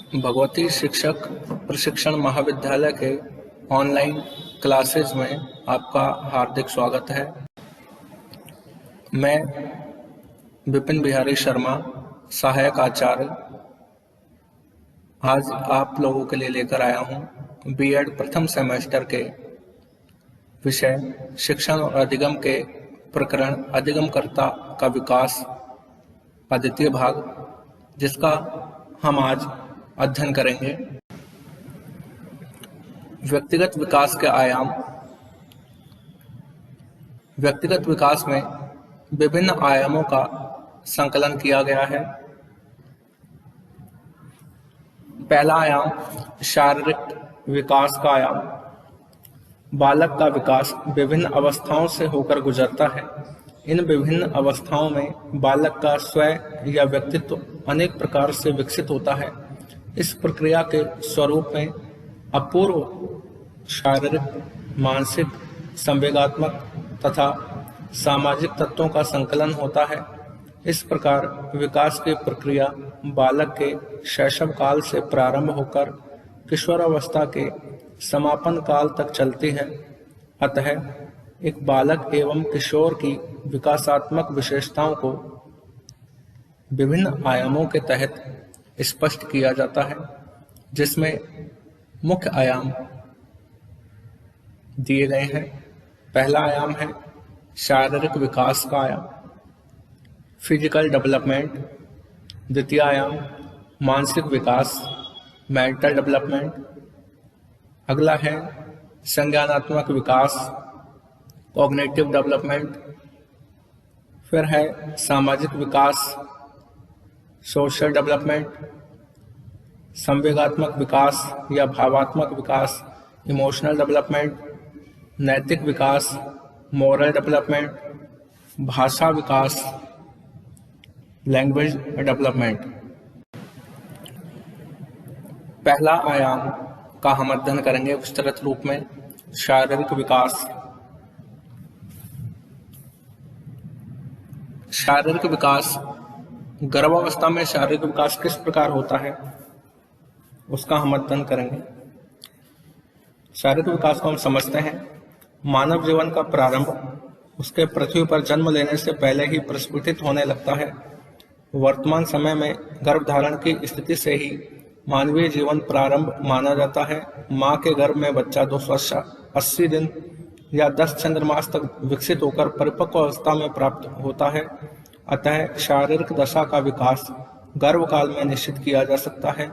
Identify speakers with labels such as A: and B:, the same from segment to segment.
A: भगवती शिक्षक प्रशिक्षण महाविद्यालय के ऑनलाइन क्लासेज में आपका हार्दिक स्वागत है। मैं विपिन बिहारी शर्मा, सहायक आचार्य, आज आप लोगों के लिए लेकर आया हूँ बीएड प्रथम सेमेस्टर के विषय शिक्षण और अधिगम के प्रकरण अधिगमकर्ता का विकास का द्वितीय भाग, जिसका हम आज अध्ययन करेंगे। व्यक्तिगत विकास के आयाम। व्यक्तिगत विकास में विभिन्न आयामों का संकलन किया गया है। पहला आयाम शारीरिक विकास का आयाम। बालक का विकास विभिन्न अवस्थाओं से होकर गुजरता है। इन विभिन्न अवस्थाओं में बालक का स्वयं या व्यक्तित्व अनेक प्रकार से विकसित होता है। इस प्रक्रिया के स्वरूप में अपूर्व शारीरिक, मानसिक, संवेगात्मक तथा सामाजिक तत्वों का संकलन होता है। इस प्रकार विकास की प्रक्रिया बालक के शैशव काल से प्रारंभ होकर किशोरावस्था के समापन काल तक चलती है। अतः एक बालक एवं किशोर की विकासात्मक विशेषताओं को विभिन्न आयामों के तहत स्पष्ट किया जाता है, जिसमें मुख्य आयाम दिए गए हैं। पहला आयाम है शारीरिक विकास का आयाम, फिजिकल डेवलपमेंट। द्वितीय आयाम मानसिक विकास, मेंटल डेवलपमेंट। अगला है संज्ञानात्मक विकास, कॉग्निटिव डेवलपमेंट। फिर है सामाजिक विकास, सोशल डेवलपमेंट। संवेगात्मक विकास या भावात्मक विकास, इमोशनल डेवलपमेंट। नैतिक विकास, मोरल डेवलपमेंट। भाषा विकास, लैंग्वेज डेवलपमेंट। पहला आयाम का हम अध्ययन करेंगे विस्तृत रूप में, शारीरिक विकास। शारीरिक विकास, गर्भावस्था में शारीरिक विकास किस प्रकार होता है उसका हम अध्ययन करेंगे। शारीरिक विकास को हम समझते हैं। मानव जीवन का प्रारंभ उसके पृथ्वी पर जन्म लेने से पहले ही प्रस्फुटित होने लगता है। वर्तमान समय में गर्भधारण की स्थिति से ही मानवीय जीवन प्रारंभ माना जाता है। माँ के गर्भ में बच्चा 280 दिन या 10 चंद्रमास तक विकसित होकर परिपक्व अवस्था में प्राप्त होता है। अतः शारीरिक दशा का विकास गर्भकाल में निश्चित किया जा सकता है।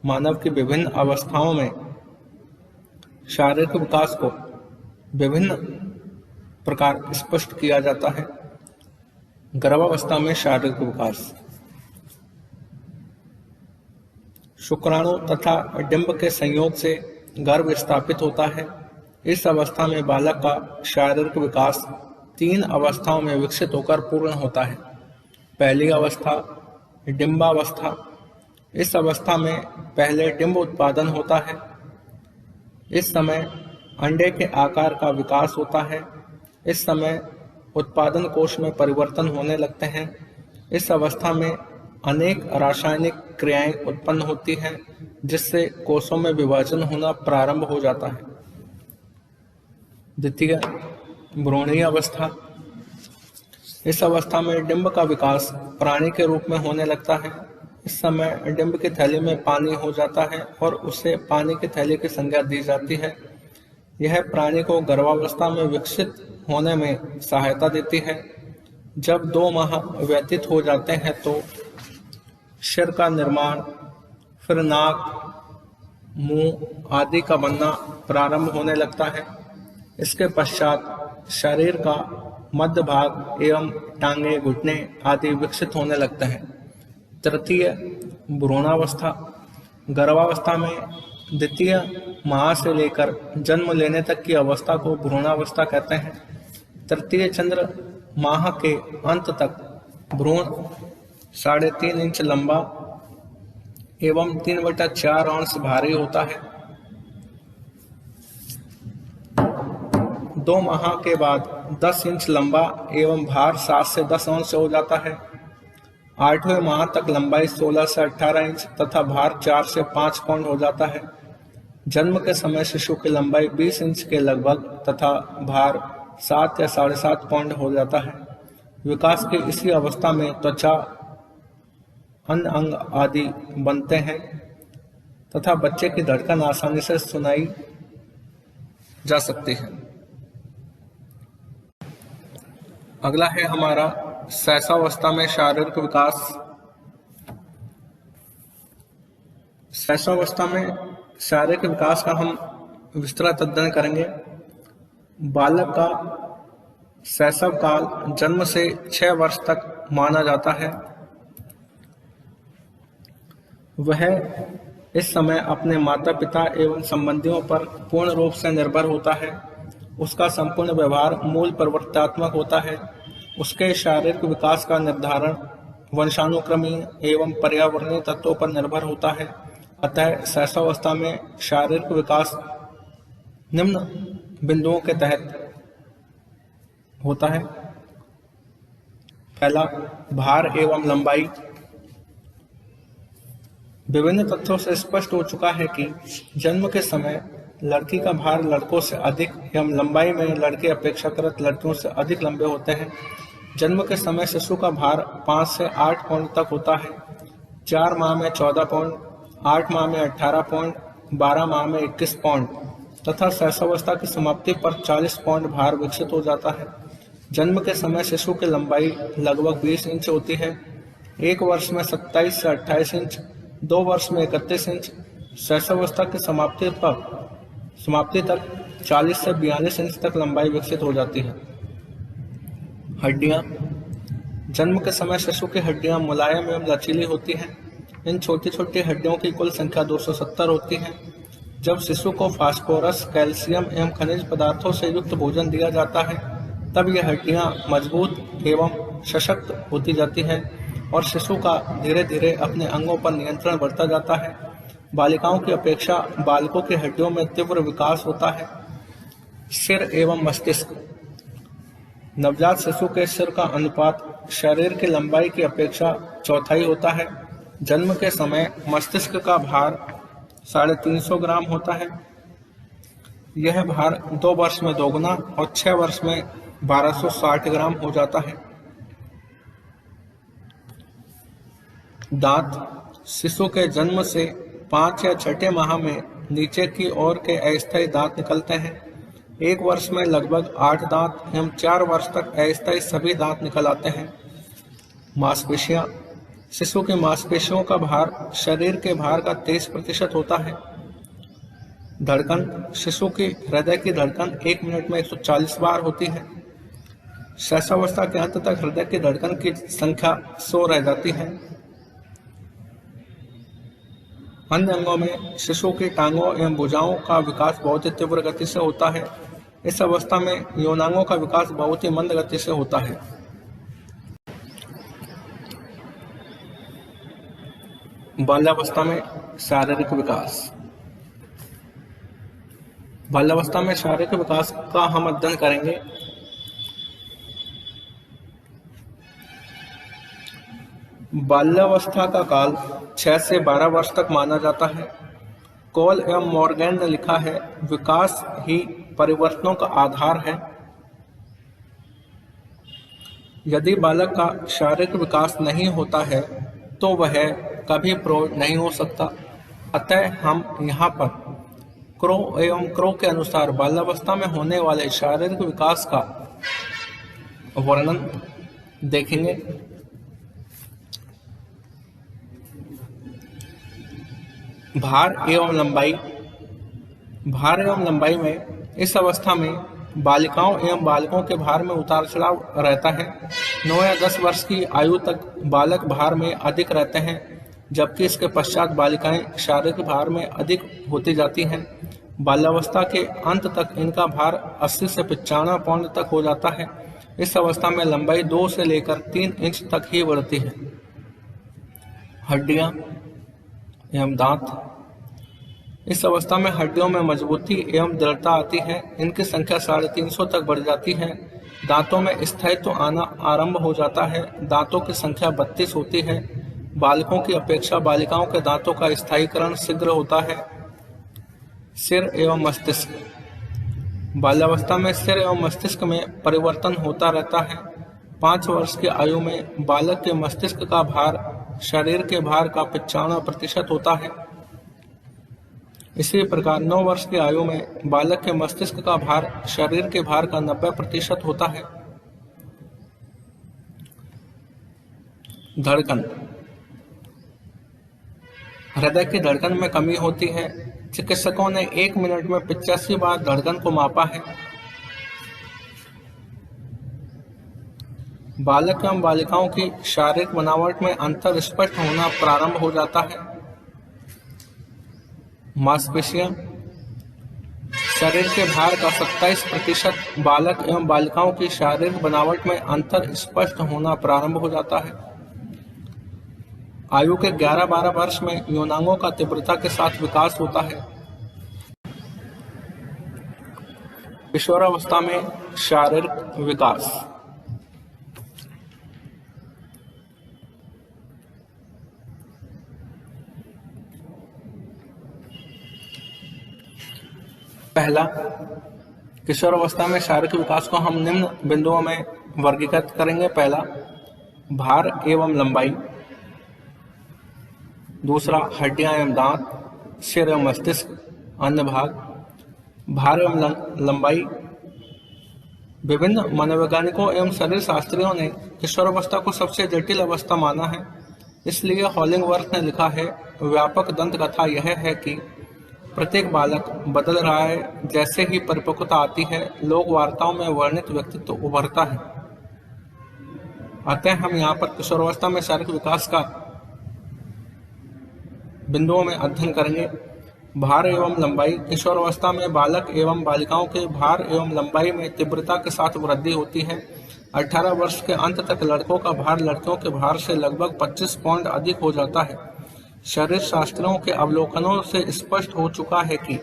A: मानव की विभिन्न अवस्थाओं में शारीरिक विकास को विभिन्न प्रकार स्पष्ट किया जाता है। गर्भावस्था में शारीरिक विकास, शुक्राणु तथा डिंब के संयोग से गर्भ स्थापित होता है। इस अवस्था में बालक का शारीरिक विकास 3 अवस्थाओं में विकसित होकर पूर्ण होता है। पहली अवस्था डिंबावस्था। इस अवस्था में पहले डिंब उत्पादन होता है। इस समय अंडे के आकार का विकास होता है। इस समय उत्पादन कोश में परिवर्तन होने लगते हैं। इस अवस्था में अनेक रासायनिक क्रियाएं उत्पन्न होती हैं, जिससे कोशों में विभाजन होना प्रारंभ हो जाता है। द्वितीय भ्रूणीय अवस्था। इस अवस्था में डिंब का विकास प्राणी के रूप में होने लगता है। इस समय डिंब की थैली में पानी हो जाता है और उसे पानी की थैली की संज्ञा दी जाती है। यह प्राणी को गर्भावस्था में विकसित होने में सहायता देती है। जब 2 माह व्यतीत हो जाते हैं तो सिर का निर्माण, फिर नाक, मुंह आदि का बनना प्रारंभ होने लगता है। इसके पश्चात शरीर का मध्य भाग एवं टांगे, घुटने आदि विकसित होने लगते हैं। तृतीय भ्रूणावस्था। गर्भावस्था में द्वितीय माह से लेकर जन्म लेने तक की अवस्था को भ्रूणावस्था कहते हैं। तृतीय चंद्र माह के अंत तक भ्रूण 3.5 इंच लंबा एवं 3/4 औंस भारी होता है। 2 माह के बाद 10 इंच लंबा एवं भार 7 से 10 औंस हो जाता है। 8वें माह तक लंबाई 16 से 18 इंच तथा भार 4 से 5 पाउंड हो जाता है। जन्म के समय शिशु की लंबाई 20 इंच के लगभग तथा भार 7 या 7.5 पाउंड हो जाता है। विकास की इसी अवस्था में त्वचा, अन्य अंग आदि बनते हैं तथा बच्चे की धड़कन आसानी से सुनाई जा सकती है। अगला है हमारा शैशवावस्था में शारीरिक विकास। शैशवावस्था में शारीरिक विकास का हम विस्तृत अध्ययन करेंगे। बालक का शैशव काल जन्म से 6 वर्ष तक माना जाता है। वह इस समय अपने माता पिता एवं संबंधियों पर पूर्ण रूप से निर्भर होता है। उसका संपूर्ण व्यवहार मूल प्रवर्तनात्मक होता है। उसके शारीरिक विकास का निर्धारण वंशानुक्रमीय एवं पर्यावरणीय तत्वों पर निर्भर होता है। अतः शैशवावस्था में शारीरिक विकास निम्न बिंदुओं के तहत होता है। पहला, भार एवं लंबाई। विभिन्न तथ्यों से स्पष्ट हो चुका है कि जन्म के समय लड़की का भार लड़कों से अधिक एवं लंबाई में लड़के अपेक्षाकृत लड़कियों से अधिक लंबे होते हैं। जन्म के समय शिशु का भार 5 से 8 पाउंड तक होता है। 4 माह में 14 पाउंड, 8 माह में 18 पाउंड, 12 माह में 21 पाउंड तथा शैशवावस्था की समाप्ति पर 40 पाउंड भार विकसित हो जाता है। जन्म के समय शिशु की लंबाई लगभग 20 इंच होती है। 1 वर्ष में 27 से 28 इंच, 2 वर्ष में 31 इंच, शैशवावस्था की समाप्ति तक 40 से 42 इंच तक लंबाई विकसित हो जाती है। हड्डियां। जन्म के समय शिशु की हड्डियां मुलायम एवं लचीली होती हैं। इन छोटी छोटी हड्डियों की कुल संख्या 270 होती है। जब शिशु को फास्फोरस, कैल्शियम एवं खनिज पदार्थों से युक्त भोजन दिया जाता है तब ये हड्डियां मजबूत एवं सशक्त होती जाती हैं और शिशु का धीरे धीरे अपने अंगों पर नियंत्रण बढ़ता जाता है। बालिकाओं की अपेक्षा बालकों की हड्डियों में तीव्र विकास होता है। सिर एवं मस्तिष्क। नवजात शिशु के सिर का अनुपात शरीर की लंबाई की अपेक्षा चौथाई होता है। जन्म के समय मस्तिष्क का भार 350 ग्राम होता है। यह भार 2 वर्ष में दोगुना और 6 वर्ष में 1260 ग्राम हो जाता है। दांत। शिशु के जन्म से 5 या 6 माह में नीचे की ओर के अस्थायी दांत निकलते हैं। 1 वर्ष में लगभग 8 दांत एवं 4 वर्ष तक अस्थायी सभी दांत निकल आते हैं। मांसपेशियां। शिशु की मांसपेशियों का भार शरीर के भार का 23% होता है। धड़कन। शिशु की हृदय की धड़कन 1 मिनट में 140 बार होती है। शैशवावस्था के अंत तक हृदय की धड़कन की संख्या 100 रह जाती है। अन्य अंगों में शिशु की टांगों एवं भुजाओं का विकास बहुत ही तीव्र गति से होता है। इस अवस्था में यौनांगों का विकास बहुत ही मंद गति से होता है। बाल्यावस्था में शारीरिक विकास। बाल्यावस्था में शारीरिक विकास का हम अध्ययन करेंगे। बाल्यावस्था का काल 6 से 12 वर्ष तक माना जाता है। कोल एवं मॉर्गन ने लिखा है, विकास ही परिवर्तनों का आधार है। यदि बालक का शारीरिक विकास नहीं होता है तो वह कभी प्रौढ़ नहीं हो सकता। अतः हम यहाँ पर क्रो के अनुसार बाल्यावस्था में होने वाले शारीरिक विकास का वर्णन देखेंगे। भार एवं लंबाई। भार एवं लंबाई में इस अवस्था में बालिकाओं एवं बालकों के भार में उतार चढ़ाव रहता है। 9 या 10 वर्ष की आयु तक बालक भार में अधिक रहते हैं, जबकि इसके पश्चात बालिकाएं शारीरिक भार में अधिक होती जाती हैं। बाल्यावस्था के अंत तक इनका भार 80 से 95 पाउंड तक हो जाता है। इस अवस्था में लंबाई 2 से लेकर 3 इंच तक ही बढ़ती है। हड्डियां एवं दांत। इस अवस्था में हड्डियों में मजबूती एवं दृढ़ता आती है। इनकी संख्या 350 तक बढ़ जाती है। दांतों में स्थायित्व आना आरंभ हो जाता है। दांतों की संख्या 32 होती है। बालकों की अपेक्षा बालिकाओं के दांतों का स्थायीकरण शीघ्र होता है। सिर एवं मस्तिष्क। बाल्यावस्था में सिर एवं मस्तिष्क में परिवर्तन होता रहता है। 5 वर्ष की आयु में बालक के मस्तिष्क का भार शरीर के भार का 95% होता है। इसी प्रकार 9 वर्ष की आयु में बालक के मस्तिष्क का भार शरीर के भार का 90% होता है। धड़कन। हृदय की धड़कन में कमी होती है। चिकित्सकों ने 1 मिनट में 85 बार धड़कन को मापा है। बालक एवं बालिकाओं की शारीरिक बनावट में अंतर स्पष्ट होना प्रारंभ हो जाता है। मांसपेशियां। शरीर के भार का 27% बालक एवं बालिकाओं की शारीरिक बनावट में अंतर स्पष्ट होना प्रारंभ हो जाता है। आयु के 11-12 वर्ष में यौनांगों का तीव्रता के साथ विकास होता है। किशोरावस्था में शारीरिक विकास। पहला, किशोरावस्था में शारीरिक विकास को हम निम्न बिंदुओं में वर्गीकृत करेंगे। पहला, भार एवं लंबाई। दूसरा, हड्डियां एवं दांत, सिर एवं मस्तिष्क, अन्य भाग। भार एवं लंबाई। विभिन्न मनोवैज्ञानिकों एवं शरीर शास्त्रियों ने किशोरावस्था को सबसे जटिल अवस्था माना है। इसलिए हॉलिंगवर्थ ने लिखा है, व्यापक दंत कथा यह है कि प्रत्येक बालक बदल रहा है। जैसे ही परिपक्वता आती है, लोक वार्ताओं में वर्णित व्यक्तित्व उभरता है। अतः हम यहाँ पर किशोरावस्था में शारीरिक विकास का बिंदुओं में अध्ययन करेंगे। भार एवं लंबाई। किशोरावस्था में बालक एवं बालिकाओं के भार एवं लंबाई में तीव्रता के साथ वृद्धि होती है। 18 वर्ष के अंत तक लड़कों का भार लड़कियों के भार से लगभग 25 पाउंड अधिक हो जाता है। शरीर शास्त्रियों के अवलोकनों से स्पष्ट हो चुका है कि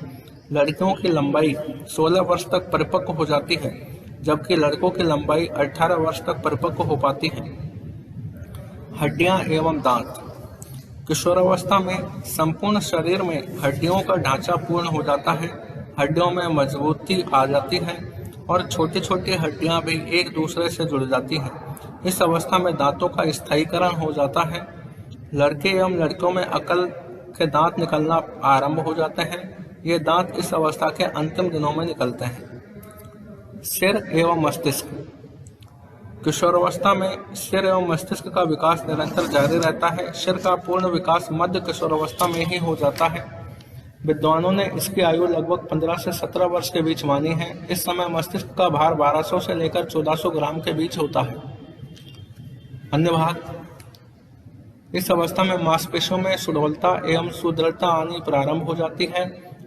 A: लड़कियों की लंबाई 16 वर्ष तक परिपक्व हो जाती है, जबकि लड़कों की लंबाई 18 वर्ष तक परिपक्व हो पाती है। हड्डियां एवं दांत। किशोरावस्था में संपूर्ण शरीर में हड्डियों का ढांचा पूर्ण हो जाता है। हड्डियों में मजबूती आ जाती है और छोटी छोटी हड्डियां भी एक दूसरे से जुड़ जाती हैं। इस अवस्था में दांतों का स्थायीकरण हो जाता है। लड़के एवं लड़कियों में अकल के दांत निकलना आरंभ हो जाते हैं। ये दांत इस अवस्था के अंतिम दिनों में निकलते हैं। सिर एवं मस्तिष्क। किशोरावस्था में सिर एवं मस्तिष्क का विकास निरंतर जारी रहता है। सिर का पूर्ण विकास मध्य किशोरावस्था में ही हो जाता है। विद्वानों ने इसकी आयु लगभग 15 से 17 वर्ष के बीच मानी है। इस समय मस्तिष्क का भार 1200 से लेकर 1400 ग्राम के बीच होता है। अन्य भाग। इस अवस्था में मांसपेशियों में सुडौलता एवं सुदृढ़ता आनी प्रारंभ हो जाती है।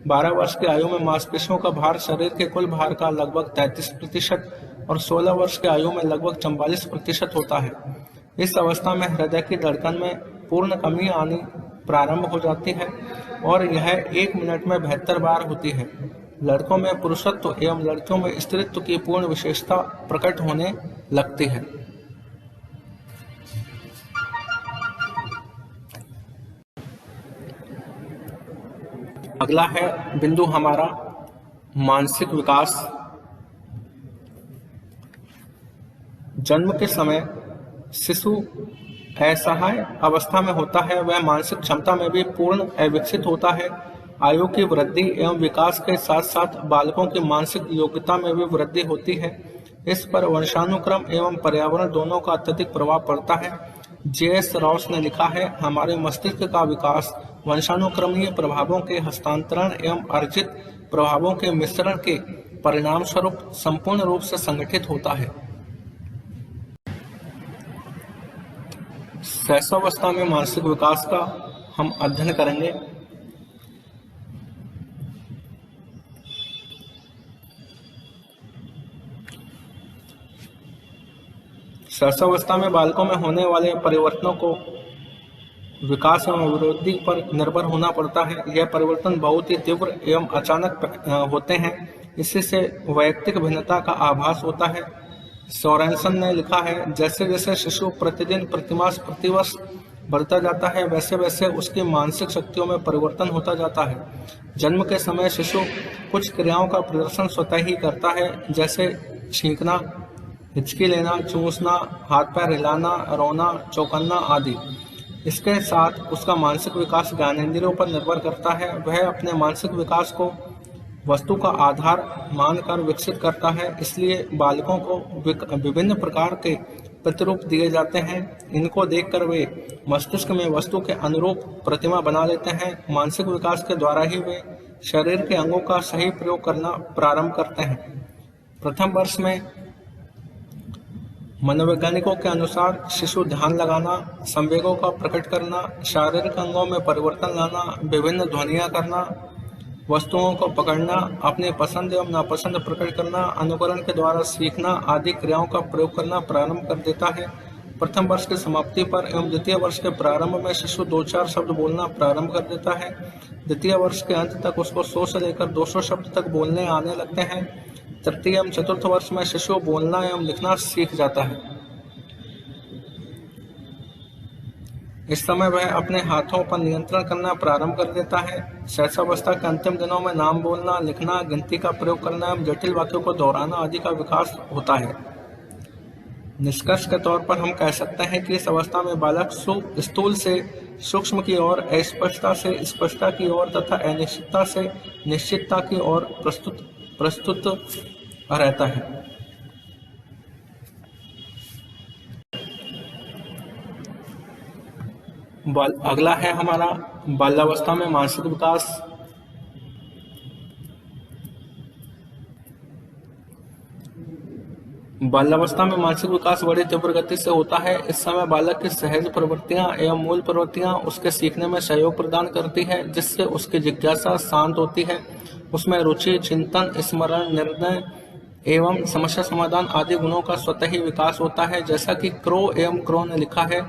A: 12 वर्ष की आयु में मांसपेशियों का भार शरीर के कुल भार का लगभग 33% और 16 वर्ष की आयु में लगभग 44% होता है। इस अवस्था में हृदय की धड़कन में पूर्ण कमी आनी प्रारंभ हो जाती है और यह 1 मिनट में 72 बार होती है। लड़कों में पुरुषत्व एवं लड़कियों में स्त्रीत्व की पूर्ण विशेषता प्रकट होने लगती है। अगला है बिंदु हमारा मानसिक विकास। जन्म के समय शिशु असहाय अवस्था में होता है। वह मानसिक क्षमता में भी पूर्ण अविकसित होता है। आयु की वृद्धि एवं विकास के साथ साथ बालकों की मानसिक योग्यता में भी वृद्धि होती है। इस पर वंशानुक्रम एवं पर्यावरण दोनों का अत्यधिक प्रभाव पड़ता है। जे.एस. राउस ने लिखा है, हमारे मस्तिष्क का विकास वंशानुक्रमीय प्रभावों के हस्तांतरण एवं अर्जित प्रभावों के मिश्रण के परिणाम स्वरूप संपूर्ण रूप से संगठित होता है। शैशवावस्था में मानसिक विकास का हम अध्ययन करेंगे। शैशवावस्था में बालकों में होने वाले परिवर्तनों को विकास एवं अभिवृद्धि पर निर्भर होना पड़ता है। यह परिवर्तन बहुत ही तीव्र एवं अचानक होते हैं। इससे वैयक्तिक भिन्नता का आभास होता है। सोरेनसन ने लिखा है, जैसे जैसे शिशु प्रतिदिन, प्रतिमास, प्रतिवर्ष बढ़ता जाता है, वैसे वैसे उसकी मानसिक शक्तियों में परिवर्तन होता जाता है। जन्म के समय शिशु कुछ क्रियाओं का प्रदर्शन स्वतः ही करता है, जैसे छींकना, हिचकी लेना, चूसना, हाथ पैर हिलाना, रोना, चौंकना आदि। इसके साथ उसका मानसिक विकास ज्ञानेंद्रियों पर निर्भर करता है। वह अपने मानसिक विकास को वस्तु का आधार मानकर विकसित करता है, इसलिए बालकों को विभिन्न प्रकार के प्रतिरूप दिए जाते हैं। इनको देखकर वे मस्तिष्क में वस्तु के अनुरूप प्रतिमा बना लेते हैं। मानसिक विकास के द्वारा ही वे शरीर के अंगों का सही प्रयोग करना प्रारंभ करते हैं। प्रथम वर्ष में मनोवैज्ञानिकों के अनुसार शिशु ध्यान लगाना, संवेगों का प्रकट करना, शारीरिक अंगों में परिवर्तन लाना, विभिन्न ध्वनियाँ करना, वस्तुओं को पकड़ना, अपनी पसंद एवं नापसंद प्रकट करना, अनुकरण के द्वारा सीखना आदि क्रियाओं का प्रयोग करना प्रारंभ कर देता है। प्रथम वर्ष की समाप्ति पर एवं द्वितीय वर्ष के प्रारंभ में शिशु 2-4 शब्द बोलना प्रारंभ कर देता है। द्वितीय वर्ष के अंत तक उसको 100 से लेकर 200 शब्द तक बोलने आने लगते हैं। तृतीय एवं चतुर्थ वर्ष में शिशु बोलना एवं लिखना सीख जाता है। इस समय वह अपने हाथों पर नियंत्रण करना प्रारंभ कर देता है। शैशवावस्था के अंतिम दिनों में नाम बोलना, लिखना, गिनती का प्रयोग करना एवं जटिल वाक्यों को दोहराना आदि का विकास होता है। निष्कर्ष के तौर पर हम कह सकते हैं कि इस अवस्था में बालक स्थूल से सूक्ष्म की ओर, अस्पष्टता से स्पष्टता की ओर तथा अनिश्चितता से निश्चितता की ओर प्रस्तुत रहता है। अगला है हमारा बाल्यावस्था में मानसिक विकास। बाल्यावस्था में मानसिक विकास बड़ी तीव्र गति से होता है। इस समय बालक की सहज प्रवृत्तियां एवं मूल प्रवृत्तियां उसके सीखने में सहयोग प्रदान करती है, जिससे उसकी जिज्ञासा शांत होती है। उसमें रुचि, चिंतन, स्मरण, निर्णय एवं समस्या समाधान आदि गुणों का स्वतः ही विकास होता है। जैसा कि क्रो ने लिखा है,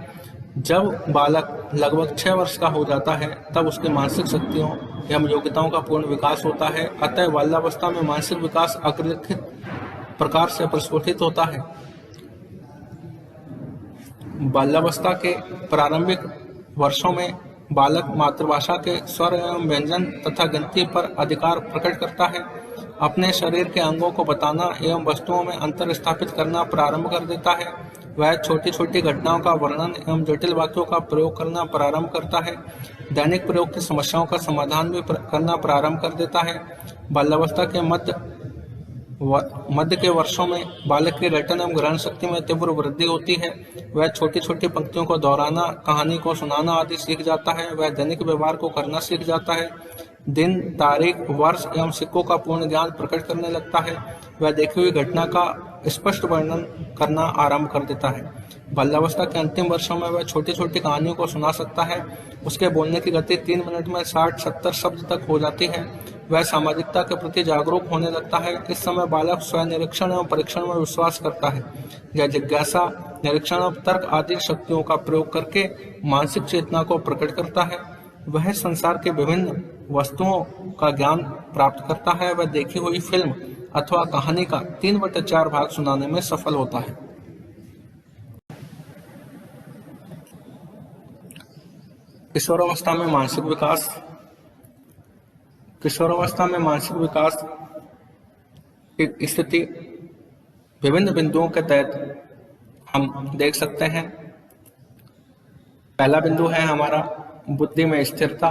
A: जब बालक लगभग 6 वर्ष का हो जाता है तब उसकी मानसिक शक्तियों एवं योग्यताओं का पूर्ण विकास होता है। अतः बाल्यावस्था में मानसिक विकास अग्रलिखित प्रकार से प्रस्फुटित होता है। बाल्यावस्था के प्रारंभिक वर्षों में बालक मातृभाषा के स्वर एवं व्यंजन तथा गिनती पर अधिकार प्रकट करता है। अपने शरीर के अंगों को बताना एवं वस्तुओं में अंतर स्थापित करना प्रारंभ कर देता है। वह छोटी छोटी घटनाओं का वर्णन एवं जटिल वाक्यों का प्रयोग करना प्रारंभ करता है। दैनिक प्रयोग की समस्याओं का समाधान भी करना प्रारंभ कर देता है। बाल्यावस्था के मध्य के वर्षों में बालक की रटन एवं ग्रहण शक्ति में तीव्र वृद्धि होती है। वह छोटी छोटी पंक्तियों को दोहराना, कहानी को सुनाना आदि सीख जाता है। वह दैनिक व्यवहार को करना सीख जाता है। दिन, तारीख, वर्ष एवं सिक्कों का पूर्ण ज्ञान प्रकट करने लगता है। वह देखी हुई घटना का स्पष्ट वर्णन करना आरंभ कर देता है। बाल्यावस्था के अंतिम वर्षों में वह छोटी छोटी कहानियों को सुना सकता है। उसके बोलने की गति 3 मिनट में 60-70 शब्द तक हो जाती है। वह सामाजिकता के प्रति जागरूक होने लगता है। इस समय बालक स्वयं निरीक्षण एवं परीक्षण में विश्वास करता है। यह जिज्ञासा, निरीक्षण और तर्क आदि शक्तियों का प्रयोग करके मानसिक चेतना को प्रकट करता है। वह संसार के विभिन्न वस्तुओं का ज्ञान प्राप्त करता है। वह देखी हुई फिल्म अथवा कहानी का 3/4 भाग सुनाने में सफल होता है। किशोरावस्था में मानसिक विकास। किशोरावस्था में मानसिक विकास की स्थिति विभिन्न बिंदुओं के तहत हम देख सकते हैं। पहला बिंदु है हमारा बुद्धि में स्थिरता।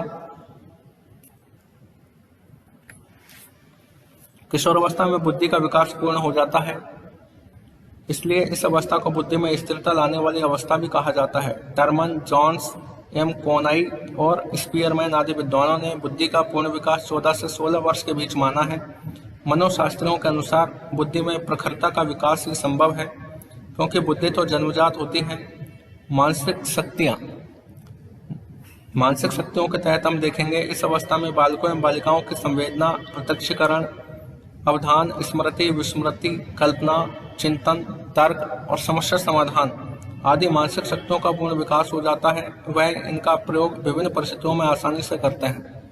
A: किशोरावस्था में बुद्धि का विकास पूर्ण हो जाता है, इसलिए इस अवस्था को बुद्धि में स्थिरता लाने वाली अवस्था भी कहा जाता है। टर्मन, जॉन्स, एम कोनाई और स्पीयरमैन आदि विद्वानों ने बुद्धि का पूर्ण विकास 14 से 16 वर्ष के बीच माना है। मनोशास्त्रियों के अनुसार बुद्धि में प्रखरता का विकास ही संभव है, क्योंकि बुद्धि तो जन्मजात होती है। मानसिक शक्तियों के तहत हम देखेंगे, इस अवस्था में बालकों एवं बालिकाओं की संवेदना, प्रत्यक्षीकरण, अवधान, स्मृति, विस्मृति, कल्पना, चिंतन, तर्क और समस्या समाधान आदि मानसिक शक्तियों का पूर्ण विकास हो जाता है। वह इनका प्रयोग विभिन्न परिस्थितियों में आसानी से करते हैं।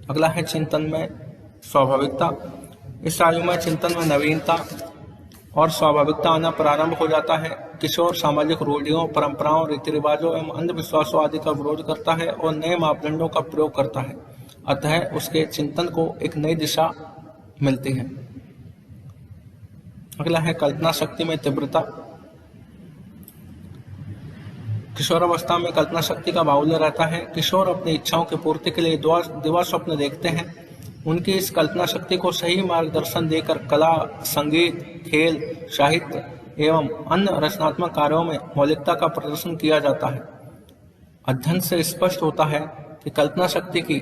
A: अगला है चिंतन में स्वाभाविकता। इस आयु में चिंतन में नवीनता और स्वाभाविकता आना प्रारंभ हो जाता है। किशोर सामाजिक रूढ़ियों, परंपराओं, रीति रिवाजों एवं अंधविश्वासों आदि का विरोध करता है और नए मापदंडों का प्रयोग करता है, अतः उसके चिंतन को एक नई दिशा मिलती है। अगला है कल्पना शक्ति में तीव्रता। किशोरावस्था में कल्पना शक्ति का बाहुल्य रहता है। किशोर अपनी इच्छाओं की पूर्ति के लिए दिवा स्वप्न देखते हैं। उनकी इस कल्पना शक्ति को सही मार्गदर्शन देकर कला, संगीत, खेल, साहित्य एवं अन्य रचनात्मक कार्यों में मौलिकता का प्रदर्शन किया जाता है। अध्ययन से स्पष्ट होता है कि कल्पना शक्ति की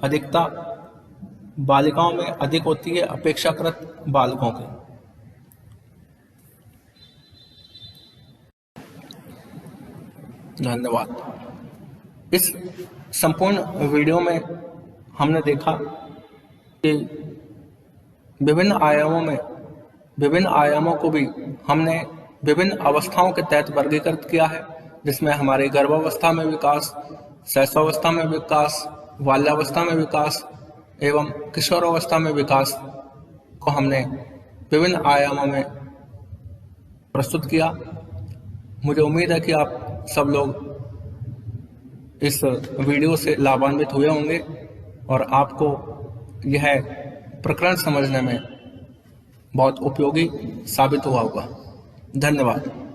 A: अधिकता बालिकाओं में अधिक होती है अपेक्षाकृत बालकों के। धन्यवाद। इस संपूर्ण वीडियो में हमने देखा कि विभिन्न आयामों को भी हमने विभिन्न अवस्थाओं के तहत वर्गीकृत किया है, जिसमें हमारी गर्भावस्था में विकास, शैशवावस्था में विकास, बाल्यावस्था में विकास एवं किशोरावस्था में विकास को हमने विभिन्न आयामों में प्रस्तुत किया। मुझे उम्मीद है कि आप सब लोग इस वीडियो से लाभान्वित हुए होंगे और आपको यह प्रकरण समझने में बहुत उपयोगी साबित हुआ होगा। धन्यवाद।